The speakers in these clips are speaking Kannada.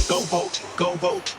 Go vote, go vote.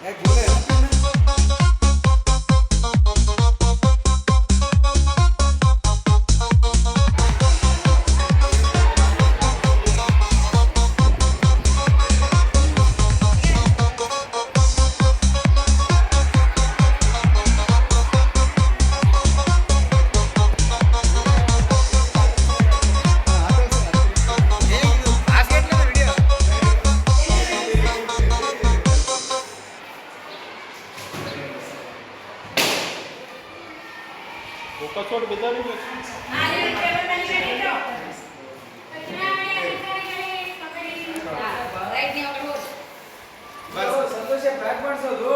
ಸಂತೋಷ ಪ್ಯಾಕ್ ಮಾಡಿಸೋದು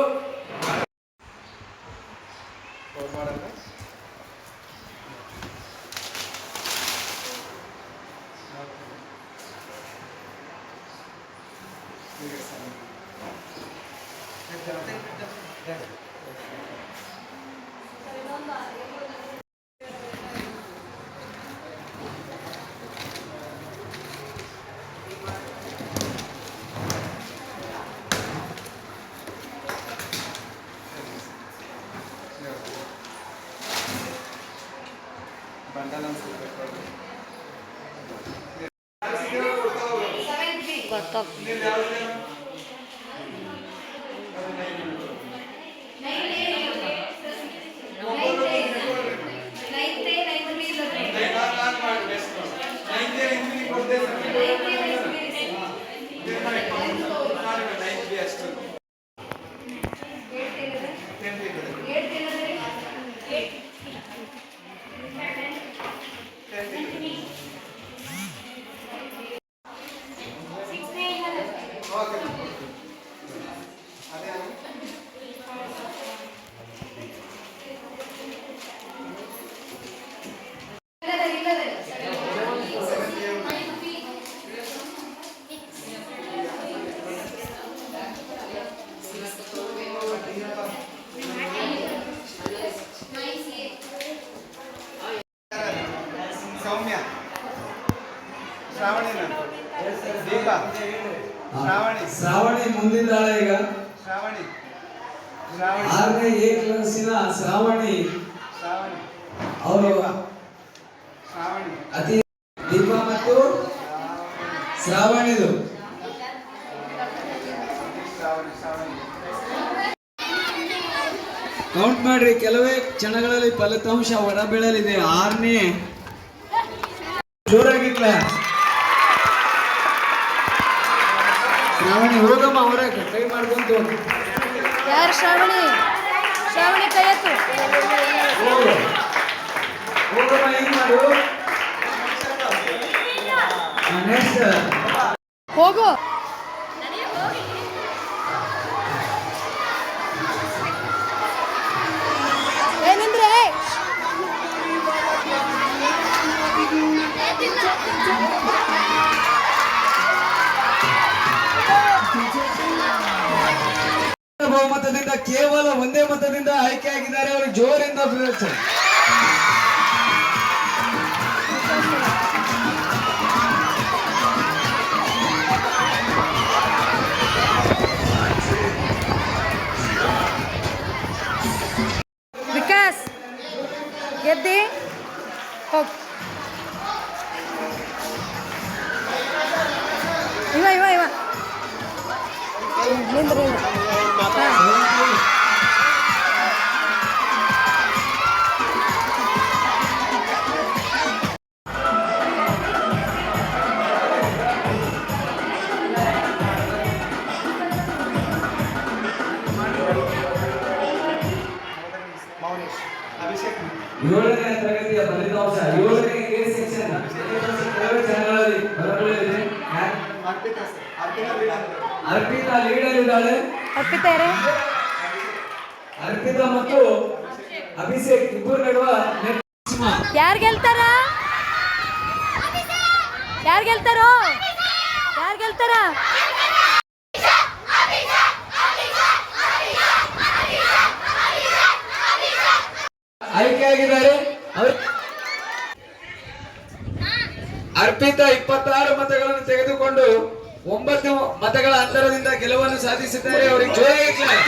ಸೌಮ್ಯ ಶ್ರಾವಣಿ ಮುಂದಿದ್ದಾಳೆ ಈಗ. ಆರನೇ ಎ ಕ್ಲಾಸಿನ ಶ್ರಾವಣಿ ಅವರು ಅತಿ ದೀಪ ಮತ್ತು ಶ್ರಾವಣಿದು ಕೌಂಟ್ ಮಾಡ್ರಿ. ಕೆಲವೇ ಕ್ಷಣಗಳಲ್ಲಿ ಫಲಿತಾಂಶ ಹೊರಬೀಳಲಿದೆ. ಆರನೇ ಜೋರಾಗಿ ಕ್ಲಾಸ್. ಶ್ರಾವಣಿ ಹೋಗಮ್ಮ, ಅವರ ಕೈ ಮಾಡ್ಕೊಂತು. ಯಾರು ಶ್ರಾವಣಿ? ಶ್ರಾವಣಿ ಕೈ ಎತ್ತು. ಹೋಗಮ್ಮ, ಹಿಂಗ್ ಮಾಡು. ನೆಕ್ಸ್ಟ್ ಹೋಗು. ಏನಂದ್ರೆ ಬಹುಮತದಿಂದ ಕೇವಲ ಒಂದೇ ಮತದಿಂದ ಆಯ್ಕೆಯಾಗಿದ್ದಾರೆ. ಅವರು ಜೋರಿಂದ ವಿಕಾಸ್ ಗೆದ್ದಿ ಹೋಗ್. ಇವ ಇವ ಇವ ನಿಂದ್ರಿ. ಏಳನೇ ತರಗತಿಯ ಫಲಿತಾಂಶ 7ನೇ ಎ ಸೆಕ್ಷನ್ ಕ್ಷಣಗಳಲ್ಲಿ ಹೊರಬೀಳಲಿದೆ. ಅರ್ಪಿತಾ ಲೀಡರ್ ಇದ್ದಾಳೆ. ಅರ್ಪಿತಾ ಮತ್ತು ಅಭಿಷೇಕ್ ಇಬ್ಬರು ನಡುವ ಯಾರು ಗೆಲ್ತಾರ? ಯಾರು ಗೆಲ್ತಾರೋ? ಯಾರು ಗೆಲ್ತಾರ? ಆಯ್ಕೆಯಾಗಿದ್ದಾರೆ. ಅರ್ಪಿತಾ 26 ಮತಗಳನ್ನು ತೆಗೆದುಕೊಂಡು ತೆಗೆದುಕೊಂಡು 9 ಮತಗಳ ಅಂತರದಿಂದ ಗೆಲುವನ್ನು ಸಾಧಿಸಿದ್ದಾರೆ. ಅವರಿಗೆ ಜೋರಾಗಿ clap.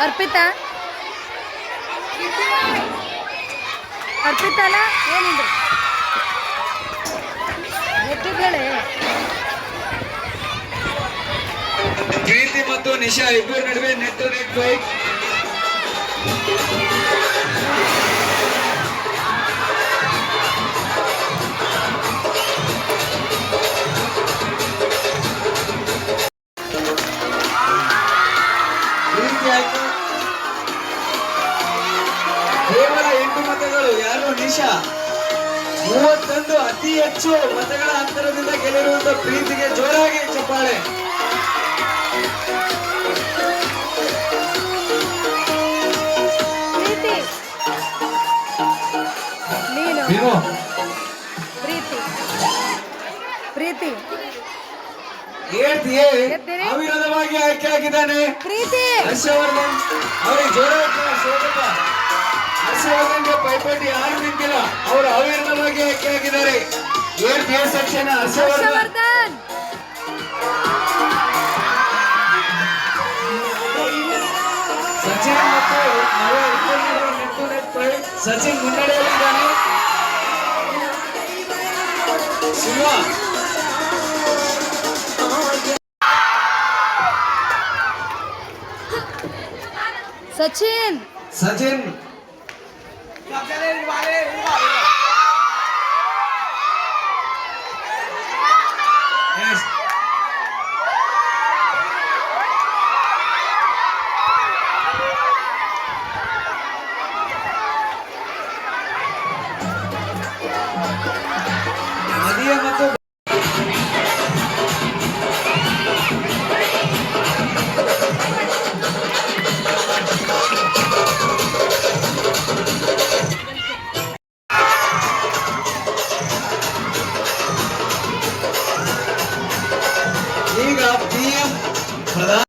ಅರ್ಪಿತಾ ಅರ್ಪಿತಾಲ ಏನಿದ್ರು ಎತ್ತಿದ್ದೇಳೆ. ಪ್ರೀತಿ ಮತ್ತು ನಿಶಾ ಇಬ್ಬರ ನಡುವೆ ನೆಟ್ ಟು ನೆಟ್ ಫೈಟ್. ಪ್ರೀತಿ ಆಯ್ತು. ಕೇವಲ 8 ಮತಗಳು. ಯಾರು? ನಿಶಾ. 31 ಅತಿ ಹೆಚ್ಚು ಮತಗಳ ಅಂತರದಿಂದ ಗೆಲ್ಲಿರುವಂತ ಪ್ರೀತಿಗೆ ಜೋರಾಗಿ ಚಪ್ಪಾಳೆ. ಪ್ರೀತಿ ನೀನು ಭೀಮು. ಪ್ರೀತಿ ಪ್ರೀತಿ 8th ಎ ಅವಿರೋಧವಾಗಿ ಆಯ್ಕೆಯಾಗಿದ್ದಾನೆ. ಪ್ರೀತಿ ಹರ್ಷವರ್ಧನ್. ಅವರಿಗೆ ಜೋರಾಗಿ ಸ್ವಾಗತ. ಹರ್ಷವರ್ಧನ್ಗೆ ಪೈಪೋಟಿ ಯಾರು ನಿಂತಿಲ್ಲ. ಅವರು ಅವಿರೋಧವಾಗಿ ಆಯ್ಕೆಯಾಗಿದ್ದಾರೆ. 8th A section Harshavardhan. Harshavardhan. Sachin ಮತ್ತು ನವ್ಯ ಇಬ್ಬರು net to net fight. Sachin ಮುನ್ನಡೆಯಲ್ಲಿದ್ದಾನೆ. ಶಿವ ಸಚಿನ್ ಸಚಿನ್ Yes. ನದಿಯ ಮತ್ತು ಈಗ PM ಪ್ರಧಾನ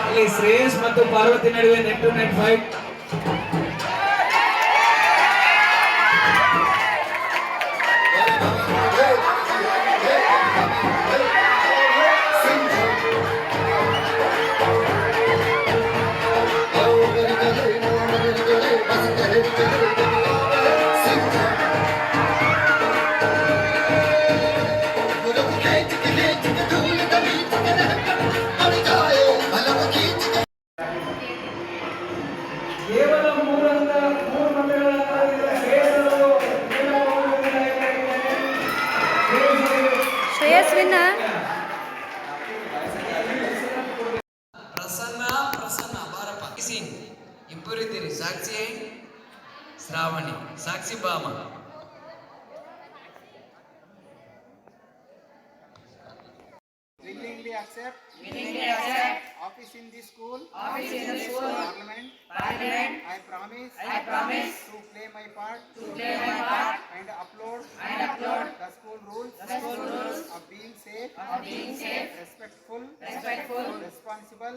ಇಲ್ಲಿ ಶ್ರೇಯಸ್ ಮತ್ತು ಪಾರ್ವತಿ ನಡುವೆ ನೆಟ್ ಟು ನೆಟ್ ಫೈಟ್. ಕೇವಲ 3 ಮತಗಳ ಶ್ರೇಯಸ್ ವಿನ್ನ. ಪ್ರಸನ್ನ ಬಾರಪ್ಪ. ಸಿಂಗ್ ಇಬ್ಬರು ಇದ್ದೀರಿ. ಸಾಕ್ಷಿ ಶ್ರಾವಣಿ. ಸಾಕ್ಷಿ ಬಾಮ. willingly accept office in the school parliament. I promise to play my part and uphold the school rules of being safe, respectful, responsible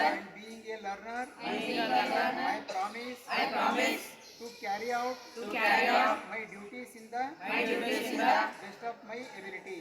and being a learner. I promise to carry out my duties in the best of my ability.